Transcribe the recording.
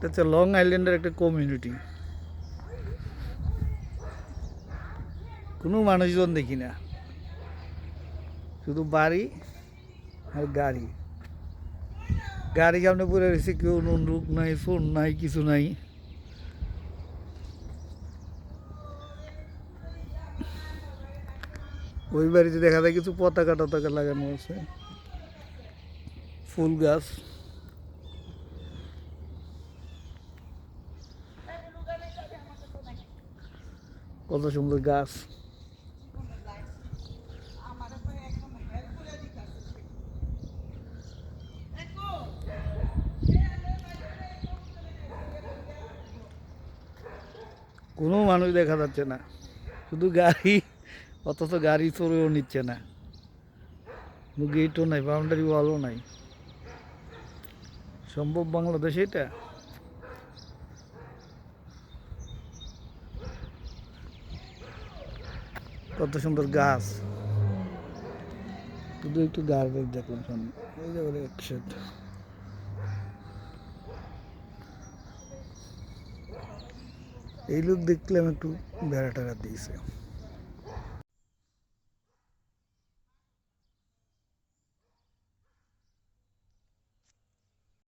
এটা হচ্ছে লং আইল্যান্ডের একটা কমিউনিটি। কোনো মানুষজন দেখি না, শুধু বাড়ি আর গাড়ি। গাড়ি সামনে পড়ে রয়েছে, কেউ নুনরুক নাই, ফোন নাই, কিছু নাই। ওই বাড়িতে দেখা যায় কিছু পতাকা টতাকা লাগানো আছে, ফুল গাছ। কত সুন্দর গাছ। কোনো মানুষ দেখা যাচ্ছে না, শুধু গাড়ি, অথচ গাড়ি চড়েও নিচ্ছে না। গেটও নাই, বাউন্ডারি ওয়ালও নাই। সম্ভব বাংলাদেশে এটা? কত সুন্দর গাছ, শুধু একটু গার্বেজ দেখলাম সামনে, এই যে একসাথে। এই লোক দেখলাম একটু বেড়া টেড়া দিয়েছে।